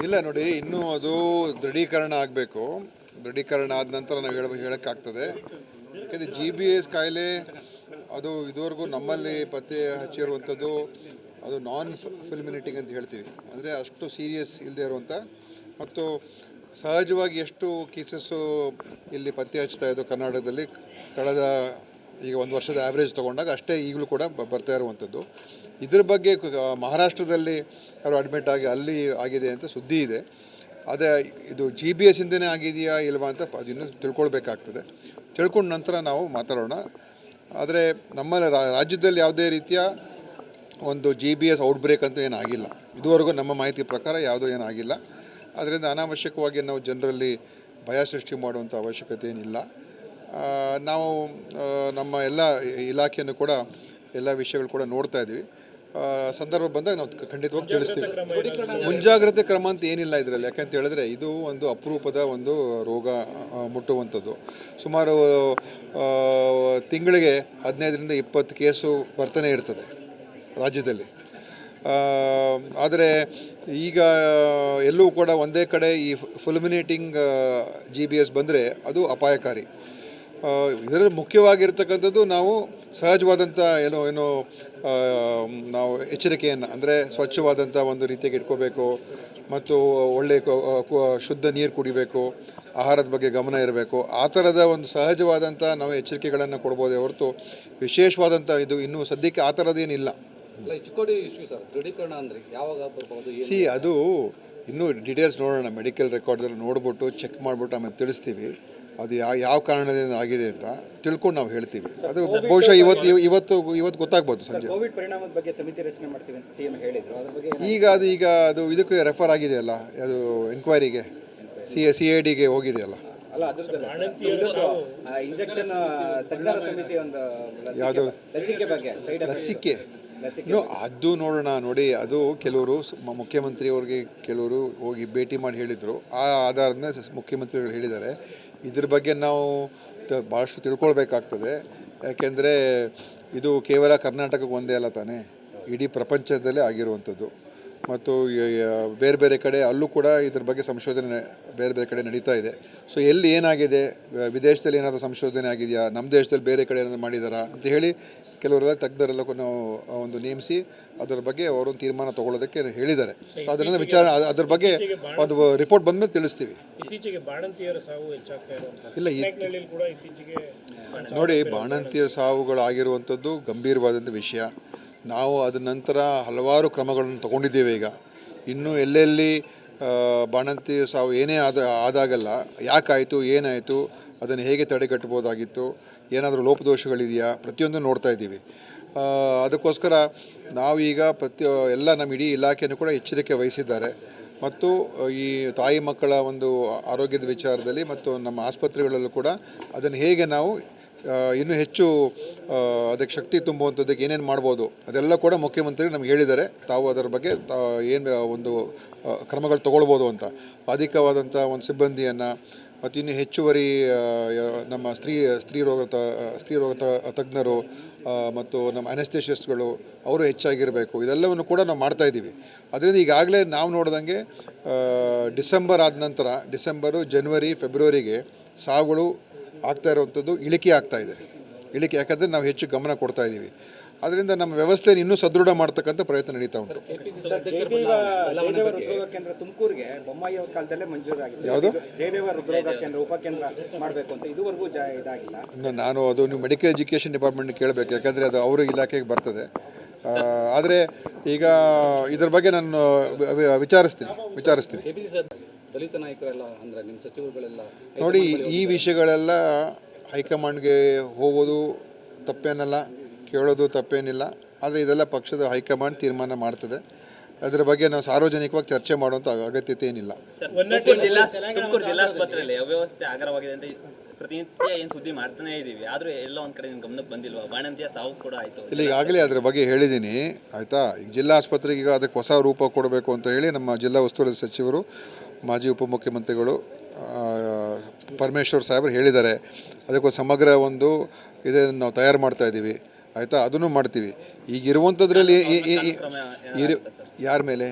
ಇಲ್ಲ ನೋಡಿ, ಇನ್ನೂ ಅದು ದೃಢೀಕರಣ ಆಗಬೇಕು. ದೃಢೀಕರಣ ಆದ ನಂತರ ನಾವು ಹೇಳೋಕ್ಕಾಗ್ತದೆ. ಯಾಕೆಂದರೆ GBS ಕಾಯಿಲೆ ಅದು ಇದುವರೆಗೂ ನಮ್ಮಲ್ಲಿ ಪತ್ತೆ ಹಚ್ಚಿರುವಂಥದ್ದು ಅದು ನಾನ್ ಫಿಲ್ಮಿನೇಟಿಂಗ್ ಅಂತ ಹೇಳ್ತೀವಿ. ಅಂದರೆ ಅಷ್ಟು ಸೀರಿಯಸ್ ಇಲ್ಲದೆ ಇರುವಂಥ ಮತ್ತು ಸಹಜವಾಗಿ ಎಷ್ಟು ಕೇಸಸ್ಸು ಇಲ್ಲಿ ಪತ್ತೆ ಹಚ್ತಾ ಇದ್ದು ಕರ್ನಾಟಕದಲ್ಲಿ ಕಳೆದ ಈಗ ಒಂದು ವರ್ಷದ ಆ್ಯಾವ್ರೇಜ್ ತೊಗೊಂಡಾಗ ಅಷ್ಟೇ ಈಗಲೂ ಕೂಡ ಬರ್ತಾ ಇರುವಂಥದ್ದು. ಇದ್ರ ಬಗ್ಗೆ ಮಹಾರಾಷ್ಟ್ರದಲ್ಲಿ ಯಾರು ಅಡ್ಮಿಟ್ ಆಗಿ ಅಲ್ಲಿ ಆಗಿದೆ ಅಂತ ಸುದ್ದಿ ಇದೆ. ಅದೇ ಇದು GBS ಇಂದನೇ ಆಗಿದೆಯಾ ಇಲ್ವಾ ಅಂತ ಇನ್ನೂ ತಿಳ್ಕೊಳ್ಬೇಕಾಗ್ತದೆ. ತಿಳ್ಕೊಂಡ ನಂತರ ನಾವು ಮಾತಾಡೋಣ. ಆದರೆ ನಮ್ಮ ರಾಜ್ಯದಲ್ಲಿ ಯಾವುದೇ ರೀತಿಯ ಒಂದು GBS ಔಟ್ಬ್ರೇಕ್ ಅಂತೂ ಏನಾಗಿಲ್ಲ. ಇದುವರೆಗೂ ನಮ್ಮ ಮಾಹಿತಿ ಪ್ರಕಾರ ಯಾವುದೂ ಏನಾಗಿಲ್ಲ. ಅದರಿಂದ ಅನಾವಶ್ಯಕವಾಗಿ ನಾವು ಜನರಲ್ಲಿ ಭಯ ಸೃಷ್ಟಿ ಮಾಡುವಂಥ ಅವಶ್ಯಕತೆ ಏನಿಲ್ಲ. ನಾವು ನಮ್ಮ ಎಲ್ಲ ಇಲಾಖೆಯನ್ನು ಕೂಡ ಎಲ್ಲ ವಿಷಯಗಳು ಕೂಡ ನೋಡ್ತಾ ಇದ್ದೀವಿ. ಸಂದರ್ಭ ಬಂದಾಗ ನಾವು ಖಂಡಿತವಾಗಿ ತಿಳಿಸ್ತೀವಿ. ಮುಂಜಾಗ್ರತೆ ಕ್ರಮ ಅಂತ ಏನಿಲ್ಲ ಇದರಲ್ಲಿ. ಯಾಕಂತ ಹೇಳಿದ್ರೆ ಇದು ಒಂದು ಅಪರೂಪದ ಒಂದು ರೋಗ ಮುಟ್ಟುವಂಥದ್ದು. ಸುಮಾರು ತಿಂಗಳಿಗೆ 15ರಿಂದ 20 ಕೇಸು ಬರ್ತಾನೆ ಇರ್ತದೆ ರಾಜ್ಯದಲ್ಲಿ. ಆದರೆ ಈಗ ಎಲ್ಲೂ ಕೂಡ ಒಂದೇ ಕಡೆ ಈ ಫುಲ್ಮಿನೇಟಿಂಗ್ GBS ಬಂದರೆ ಅದು ಅಪಾಯಕಾರಿ. ಇದರಲ್ಲಿ ಮುಖ್ಯವಾಗಿರ್ತಕ್ಕಂಥದ್ದು ನಾವು ಸಹಜವಾದಂಥ ಏನೋ ನಾವು ಎಚ್ಚರಿಕೆಯನ್ನು, ಅಂದರೆ ಸ್ವಚ್ಛವಾದಂಥ ಒಂದು ರೀತಿಯಾಗಿ ಇಟ್ಕೋಬೇಕು ಮತ್ತು ಒಳ್ಳೆಯ ಶುದ್ಧ ನೀರು ಕುಡಿಬೇಕು, ಆಹಾರದ ಬಗ್ಗೆ ಗಮನ ಇರಬೇಕು. ಆ ಥರದ ಒಂದು ಸಹಜವಾದಂಥ ನಾವು ಎಚ್ಚರಿಕೆಗಳನ್ನು ಕೊಡ್ಬೋದೇ ಹೊರತು ವಿಶೇಷವಾದಂಥ ಇದು ಇನ್ನೂ ಸದ್ಯಕ್ಕೆ ಆ ಥರದ್ದೇನಿಲ್ಲ. ಅದು ಇನ್ನೂ ಡೀಟೇಲ್ಸ್ ನೋಡೋಣ. ಮೆಡಿಕಲ್ ರೆಕಾರ್ಡ್ಸಲ್ಲಿ ನೋಡ್ಬಿಟ್ಟು ಚೆಕ್ ಮಾಡಿಬಿಟ್ಟು ಆಮೇಲೆ ತಿಳಿಸ್ತೀವಿ. ಅದು ಯಾವ ಕಾರಣದಿಂದ ಆಗಿದೆ ಅಂತ ತಿಳ್ಕೊಂಡು ನಾವು ಹೇಳ್ತೀವಿ. ಅದು ಬಹುಶಃ ಇವತ್ತು ಗೊತ್ತಾಗ್ಬೋದು ಸಂಜೆ. ಈಗ ಅದು ಇದಕ್ಕೆ ರೆಫರ್ ಆಗಿದೆಯಲ್ಲ, ಅದು ಎನ್ಕ್ವೈರಿಗೆ CIDಗೆ ಹೋಗಿದೆಯಲ್ಲ. ಯಾವುದು ಲಸಿಕೆ ಅದು ನೋಡೋಣ. ನೋಡಿ, ಅದು ಕೆಲವರು ಮುಖ್ಯಮಂತ್ರಿಯವ್ರಿಗೆ ಕೆಲವರು ಹೋಗಿ ಭೇಟಿ ಮಾಡಿ ಹೇಳಿದರು. ಆ ಆಧಾರದ ಮೇಲೆ ಮುಖ್ಯಮಂತ್ರಿಗಳು ಹೇಳಿದ್ದಾರೆ. ಇದ್ರ ಬಗ್ಗೆ ನಾವು ಭಾಳಷ್ಟು ತಿಳ್ಕೊಳ್ಬೇಕಾಗ್ತದೆ. ಯಾಕೆಂದರೆ ಇದು ಕೇವಲ ಕರ್ನಾಟಕಕ್ಕೆ ಒಂದೇ ಅಲ್ಲ ತಾನೇ, ಇಡೀ ಪ್ರಪಂಚದಲ್ಲೇ ಆಗಿರುವಂಥದ್ದು. ಮತ್ತು ಬೇರೆ ಬೇರೆ ಕಡೆ ಅಲ್ಲೂ ಕೂಡ ಇದ್ರ ಬಗ್ಗೆ ಸಂಶೋಧನೆ ಬೇರೆ ಬೇರೆ ಕಡೆ ನಡೀತಾ ಇದೆ. ಸೊ ಎಲ್ಲಿ ಏನಾಗಿದೆ, ವಿದೇಶದಲ್ಲಿ ಏನಾದರೂ ಸಂಶೋಧನೆ ಆಗಿದೆಯಾ, ನಮ್ಮ ದೇಶದಲ್ಲಿ ಬೇರೆ ಕಡೆ ಏನಾದರೂ ಮಾಡಿದಾರಾ ಅಂತ ಹೇಳಿ ಕೆಲವರೆಲ್ಲ ತಜ್ಞರೆಲ್ಲ ನಾವು ಒಂದು ನೇಮಿಸಿ ಅದರ ಬಗ್ಗೆ ಅವರೊಂದು ತೀರ್ಮಾನ ತೊಗೊಳ್ಳೋದಕ್ಕೆ ಹೇಳಿದ್ದಾರೆ. ಅದರಿಂದ ಅದ್ರ ಬಗ್ಗೆ ಒಂದು ರಿಪೋರ್ಟ್ ಬಂದಮೇಲೆ ತಿಳಿಸ್ತೀವಿ. ಇಲ್ಲ, ನೋಡಿ, ಬಾಣಂತಿಯ ಸಾವುಗಳಾಗಿರುವಂಥದ್ದು ಗಂಭೀರವಾದಂಥ ವಿಷಯ. ನಾವು ಅದ ನಂತರ ಹಲವಾರು ಕ್ರಮಗಳನ್ನು ತಗೊಂಡಿದ್ದೇವೆ. ಈಗ ಇನ್ನೂ ಎಲ್ಲೆಲ್ಲಿ ಬಾಣಂತಿ ಸಾವು ಏನೇ ಆದಾಗಲ್ಲ, ಯಾಕಾಯಿತು, ಏನಾಯಿತು, ಅದನ್ನು ಹೇಗೆ ತಡೆಗಟ್ಟಬೋದಾಗಿತ್ತು, ಏನಾದರೂ ಲೋಪದೋಷಗಳಿದೆಯಾ, ಪ್ರತಿಯೊಂದು ನೋಡ್ತಾ ಇದ್ದೀವಿ. ಅದಕ್ಕೋಸ್ಕರ ನಾವೀಗ ಎಲ್ಲ ನಮ್ಮ ಇಡೀ ಇಲಾಖೆಯನ್ನು ಕೂಡ ಎಚ್ಚರಿಕೆ ವಹಿಸಿದ್ದಾರೆ. ಮತ್ತು ಈ ತಾಯಿ ಮಕ್ಕಳ ಒಂದು ಆರೋಗ್ಯದ ವಿಚಾರದಲ್ಲಿ ಮತ್ತು ನಮ್ಮ ಆಸ್ಪತ್ರೆಗಳಲ್ಲೂ ಕೂಡ ಅದನ್ನು ಹೇಗೆ ನಾವು ಇನ್ನೂ ಹೆಚ್ಚು ಅದಕ್ಕೆ ಶಕ್ತಿ ತುಂಬುವಂಥದ್ದಕ್ಕೆ ಏನೇನು ಮಾಡ್ಬೋದು ಅದೆಲ್ಲ ಕೂಡ ಮುಖ್ಯಮಂತ್ರಿ ನಮ್ಗೆ ಹೇಳಿದ್ದಾರೆ. ತಾವು ಅದರ ಬಗ್ಗೆ ಏನು ಒಂದು ಕ್ರಮಗಳು ತೊಗೊಳ್ಬೋದು ಅಂತ. ಅಧಿಕವಾದಂಥ ಒಂದು ಸಿಬ್ಬಂದಿಯನ್ನು ಮತ್ತು ಇನ್ನೂ ಹೆಚ್ಚುವರಿ ನಮ್ಮ ಸ್ತ್ರೀ ರೋಗ ತಜ್ಞರು ಮತ್ತು ನಮ್ಮ ಅನೆಸ್ಥೆಷಿಸ್ಟ್ಗಳು ಅವರು ಹೆಚ್ಚಾಗಿರಬೇಕು. ಇದೆಲ್ಲವನ್ನು ಕೂಡ ನಾವು ಮಾಡ್ತಾಯಿದ್ದೀವಿ. ಅದರಿಂದ ಈಗಾಗಲೇ ನಾವು ನೋಡ್ದಂಗೆ ಡಿಸೆಂಬರ್ ಆದ ನಂತರ ಜನವರಿ ಫೆಬ್ರವರಿಗೆ ಸಾವುಗಳು ಆಗ್ತಾ ಇರುವಂಥದ್ದು ಇಳಿಕೆ ಆಗ್ತಾಯಿದೆ. ಯಾಕಂದರೆ ನಾವು ಹೆಚ್ಚು ಗಮನ ಕೊಡ್ತಾ ಇದ್ದೀವಿ. ಅದರಿಂದ ನಮ್ಮ ವ್ಯವಸ್ಥೆಯನ್ನು ಇನ್ನೂ ಸದೃಢ ಮಾಡ್ತಕ್ಕಂಥ ಪ್ರಯತ್ನ ನಡೀತಾ ಉಂಟು. ತುಮಕೂರಿಗೆ ಬೊಮ್ಮಾಯಿ ಅವ್ರ ಕಾಲದಲ್ಲೇ ಮಂಜೂರಾಗಿದೆ. ಯಾವುದು ಜಯದೇವ ಹೃದ್ರೋಗ ಕೇಂದ್ರ ಉಪಕೇಂದ್ರ ಮಾಡಬೇಕು ಅಂತ ಇದುವರೆಗೂ ಇದಾಗಿಲ್ಲ. ನಾನು ಅದು ನೀವು ಮೆಡಿಕಲ್ ಎಜುಕೇಷನ್ ಡಿಪಾರ್ಟ್ಮೆಂಟ್ ಕೇಳಬೇಕು, ಯಾಕಂದರೆ ಅದು ಅವರ ಇಲಾಖೆಗೆ ಬರ್ತದೆ. ಆದರೆ ಈಗ ಇದ್ರ ಬಗ್ಗೆ ನಾನು ವಿಚಾರಿಸ್ತೀನಿ. ದಲಿತ ನಾಯಕರೆಲ್ಲ ಅಂದರೆ ನಿಮ್ಮ ಸಚಿವರುಗಳೆಲ್ಲ ನೋಡಿ, ಈ ವಿಷಯಗಳೆಲ್ಲ ಹೈಕಮಾಂಡ್ಗೆ ಹೋಗೋದು ತಪ್ಪೇನಲ್ಲ, ಕೇಳೋದು ತಪ್ಪೇನಿಲ್ಲ. ಆದರೆ ಇದೆಲ್ಲ ಪಕ್ಷದ ಹೈಕಮಾಂಡ್ ತೀರ್ಮಾನ ಮಾಡ್ತದೆ. ಅದರ ಬಗ್ಗೆ ನಾವು ಸಾರ್ವಜನಿಕವಾಗಿ ಚರ್ಚೆ ಮಾಡುವಂಥ ಅಗತ್ಯತೆ ಏನಿಲ್ಲ. ತುಮಕೂರು ಜಿಲ್ಲಾಸ್ಪತ್ರೆಯಲ್ಲಿ ಅವ್ಯವಸ್ಥೆ ಆಗರವಾಗಿದೆ ಅಂತ ಪ್ರತಿನಿತ್ಯ ಏನು ಸುದ್ದಿ ಮಾಡ್ತಾನೆ ಇದ್ದೀವಿ. ಆದರೂ ಎಲ್ಲ ಒಂದು ಕಡೆ ಗಮನಕ್ಕೆ ಬಂದಿಲ್ವಾ? ಬಾಣಂತಿಯ ಸಾವು ಕೂಡ ಆಯಿತು. ಇಲ್ಲ, ಈಗಾಗಲೇ ಅದರ ಬಗ್ಗೆ ಹೇಳಿದ್ದೀನಿ, ಆಯಿತಾ. ಈಗ ಜಿಲ್ಲಾ ಆಸ್ಪತ್ರೆಗೆ ಈಗ ಅದಕ್ಕೆ ಹೊಸ ರೂಪ ಕೊಡಬೇಕು ಅಂತ ಹೇಳಿ ನಮ್ಮ ಜಿಲ್ಲಾ ಉಸ್ತುವಾರಿ ಸಚಿವರು, ಮಾಜಿ ಉಪಮುಖ್ಯಮಂತ್ರಿಗಳು ಪರಮೇಶ್ವರ್ ಸಾಹೇಬರು ಹೇಳಿದ್ದಾರೆ. ಅದಕ್ಕೊಂದು ಸಮಗ್ರ ಒಂದು ಇದನ್ನು ನಾವು ತಯಾರು ಮಾಡ್ತಾ ಇದ್ದೀವಿ, ಆಯಿತಾ. ಅದನ್ನು ಮಾಡ್ತೀವಿ. ಈಗಿರುವಂಥದ್ರಲ್ಲಿ ಯಾರ ಮೇಲೆ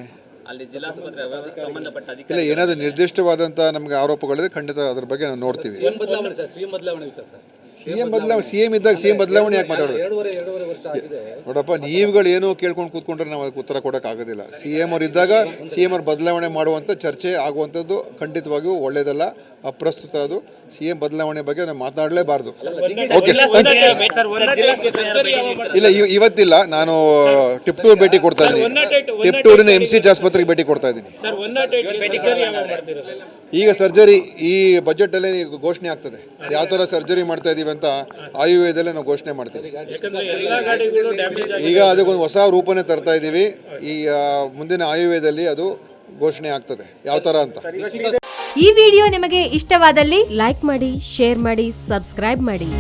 ಅಲ್ಲಿ ಜಿಲ್ಲಾಸ್ಪತ್ರೆ ಸಂಬಂಧಪಟ್ಟ ಇಲ್ಲ ಅಧಿಕಾರಿ ಏನಾದರೂ ನಿರ್ದಿಷ್ಟವಾದಂಥ ನಮಗೆ ಆರೋಪಗಳಿದ್ರೆ ಖಂಡಿತ ಅದ್ರ ಬಗ್ಗೆ ನಾವು ನೋಡ್ತೀವಿ. ಸಿಎಂ ಬದಲಾವಣೆ ಸರ್, ಸಿಎಂ ಬದಲಾವಣೆ ವಿಚಾರ ಸರ್. ಸಿಎಂ ಇದ್ದಾಗ ಸಿಎಂ ಬದಲಾವಣೆ ಯಾಕೆ ಮಾತಾಡೋದು? ಎರಡೂವರೆ ವರ್ಷ ಆಗಿದೆ. ನೋಡಪ್ಪ, ನೀವುಗಳು ಏನೋ ಕೇಳ್ಕೊಂಡು ಕೂತ್ಕೊಂಡ್ರೆ ನಾವು ಅದಕ್ಕೆ ಉತ್ತರ ಕೊಡೋಕ್ಕಾಗೋದಿಲ್ಲ. ಸಿ ಎಮ್ ಅವ್ರು ಇದ್ದಾಗ ಸಿ ಎಮ್ ಅವ್ರು ಬದಲಾವಣೆ ಮಾಡುವಂಥ ಚರ್ಚೆ ಆಗುವಂಥದ್ದು ಖಂಡಿತವಾಗಿಯೂ ಒಳ್ಳೆಯದಲ್ಲ, ಅಪ್ರಸ್ತುತ. ಅದು ಸಿ ಎಂ ಬದಲಾವಣೆ ಬಗ್ಗೆ ನಾವು ಮಾತನಾಡಲೇಬಾರ್ದು. ಓಕೆ, ಇಲ್ಲ ಇವತ್ತಿಲ್ಲ, ನಾನು ಟಿಪ್ಟೂರ್ ಭೇಟಿ ಕೊಡ್ತಾ ಇದ್ದೀನಿ. ಟಿಪ್ಟೂರಿನ MCH ಆಸ್ಪತ್ರೆಗೆ ಭೇಟಿ ಕೊಡ್ತಾ ಇದ್ದೀನಿ. ಈಗ ಸರ್ಜರಿ ಈ ಬಜೆಟಲ್ಲೇ ಘೋಷಣೆ ಆಗ್ತದೆ, ಯಾವ ಥರ ಸರ್ಜರಿ ಮಾಡ್ತಾ ಇದ್ದೀವಿ ಅಂತ ಆಯುರ್ವೇದಲ್ಲೇ ನಾವು ಘೋಷಣೆ ಮಾಡ್ತೀವಿ. ಈಗ ಅದಕ್ಕೊಂದು ಹೊಸ ರೂಪನೇ ತರ್ತಾ ಇದ್ದೀವಿ. ಈ ಮುಂದಿನ ಆಯುರ್ವೇದದಲ್ಲಿ ಅದು ಘೋಷಣೆ ಆಗ್ತದೆ ಯಾವ ಥರ ಅಂತ. ಈ ವಿಡಿಯೋ ನಿಮಗೆ ಇಷ್ಟವಾದಲ್ಲಿ ಲೈಕ್ ಮಾಡಿ, ಶೇರ್ ಮಾಡಿ, ಸಬ್ಸ್ಕ್ರೈಬ್ ಮಾಡಿ.